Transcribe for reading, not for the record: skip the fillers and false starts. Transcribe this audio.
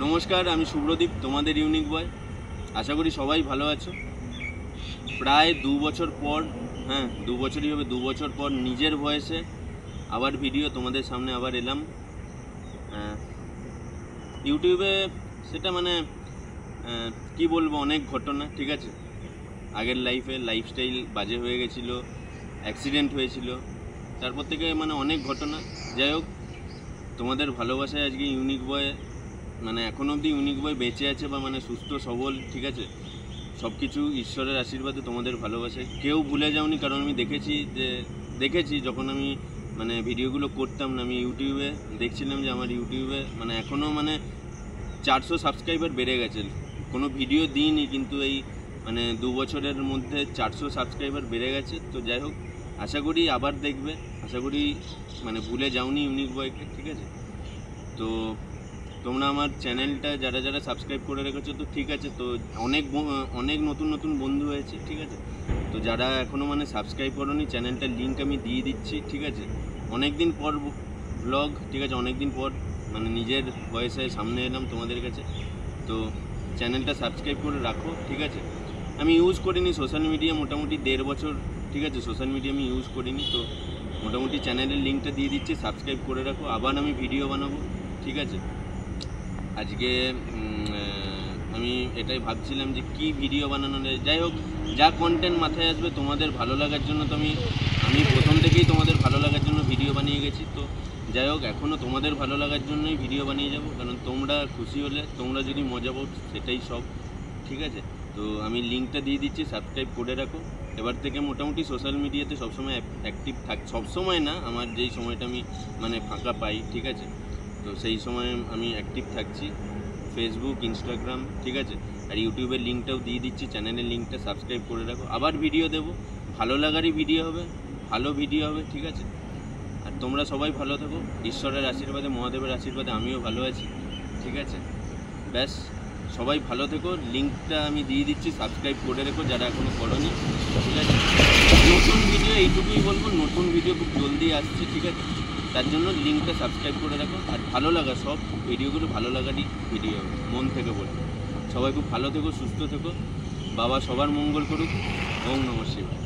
নমস্কার, আমি শুভ্রদীপ, তোমাদের ইউনিক বয়। আশা করি সবাই ভালো আছো। প্রায় 2 বছর পর, 2 বছরই হবে, 2 বছর পর নিজের ভয়েসে আবার ভিডিও তোমাদের সামনে আবার এলাম। ইউটিউবে সেটা কি বলবো, অনেক ঘটনা, ঠিক আছে। আগের লাইফস্টাইল বাজে হয়ে গেছিলো, অ্যাক্সিডেন্ট হয়েছিল, তারপর থেকে অনেক ঘটনা। যাই হোক, তোমাদের ভালোবাসায় আজকে ইউনিক বয় এখনও অবধি ইউনিক বয় বেঁচে আছে বা সুস্থ সবল, ঠিক আছে। সব কিছু ঈশ্বরের আশীর্বাদে, তোমাদের ভালোবাসায়। কেউ ভুলে যাওনি, কারণ আমি দেখেছি যখন আমি ভিডিওগুলো করতাম না, আমি ইউটিউবে দেখছিলাম যে আমার ইউটিউবে এখনও 400 সাবস্ক্রাইবার বেড়ে গেছে। কোনো ভিডিও দিইনি, কিন্তু এই 2 বছরের মধ্যে 400 সাবস্ক্রাইবার বেড়ে গেছে। তো যাই হোক, আশা করি আবার দেখবে, আশা করি ভুলে যাওনি ইউনিক বয়কে, ঠিক আছে। তো তোমরা আমার চ্যানেলটা যারা সাবস্ক্রাইব করে রেখেছো, তো ঠিক আছে। তো অনেক নতুন বন্ধু হয়েছে, ঠিক আছে। তো যারা এখনও সাবস্ক্রাইব করোনি, চ্যানেলটার লিঙ্ক আমি দিয়ে দিচ্ছি, ঠিক আছে। অনেক দিন পর ব্লগ, ঠিক আছে, অনেক দিন পর নিজের ভয়েসে সামনে এলাম তোমাদের কাছে। তো চ্যানেলটা সাবস্ক্রাইব করে রাখো, ঠিক আছে। আমি ইউজ করিনি সোশ্যাল মিডিয়া মোটামুটি 1.5 বছর, ঠিক আছে। সোশ্যাল মিডিয়া আমি ইউজ করিনি, তো মোটামুটি চ্যানেলের লিঙ্কটা দিয়ে দিচ্ছি, সাবস্ক্রাইব করে রাখো। আবার আমি ভিডিও বানাবো, ঠিক আছে। আজকে আমি এটাই ভাবছিলাম যে কি ভিডিও বানানো যায়। যাই হোক, যা কন্টেন্ট মাথায় আসবে তোমাদের ভালো লাগার জন্য, তো আমি প্রথম থেকেই তোমাদের ভালো লাগার জন্য ভিডিও বানিয়ে গেছি। তো যাই হোক, এখনও তোমাদের ভালো লাগার জন্যই ভিডিও বানিয়ে যাব, কারণ তোমরা খুশি হলে, তোমরা যদি মজা পাও, সেটাই সব, ঠিক আছে। তো আমি লিঙ্কটা দিয়ে দিচ্ছি, সাবস্ক্রাইব করে রাখো। এবার থেকে মোটামুটি সোশ্যাল মিডিয়াতে সবসময় অ্যাক্টিভ সবসময় না, আমার যেই সময়টা আমি ফাঁকা পাই, ঠিক আছে। তো সেই সময় আমি অ্যাক্টিভ থাকছি, ফেসবুক, ইনস্টাগ্রাম, ঠিক আছে। আর ইউটিউবের লিঙ্কটাও দিয়ে দিচ্ছি, চ্যানেলের লিঙ্কটা সাবস্ক্রাইব করে রাখো। আবার ভিডিও দেবো, ভালো লাগারই ভিডিও হবে, ভালো ভিডিও হবে, ঠিক আছে। আর তোমরা সবাই ভালো থাকো, ঈশ্বরের আশীর্বাদে, মহাদেবের আশীর্বাদে আমিও ভালো আছি, ঠিক আছে। ব্যাস, সবাই ভালো থেকো। লিঙ্কটা আমি দিয়ে দিচ্ছি, সাবস্ক্রাইব করে রেখো যারা এখনও করোনি, ঠিক আছে। নতুন ভিডিও এইটুকুই বলবো, নতুন ভিডিও খুব জলদি আসছে, ঠিক আছে। তার জন্য লিঙ্কটা সাবস্ক্রাইব করে রাখো। আর ভালো লাগা, সব ভিডিওগুলো ভালো লাগারই ভিডিও, মন থেকে বলবো। সবাই খুব ভালো থেকো, সুস্থ থেকো, বাবা সবার মঙ্গল করুক। ওম নমঃ শিবায়।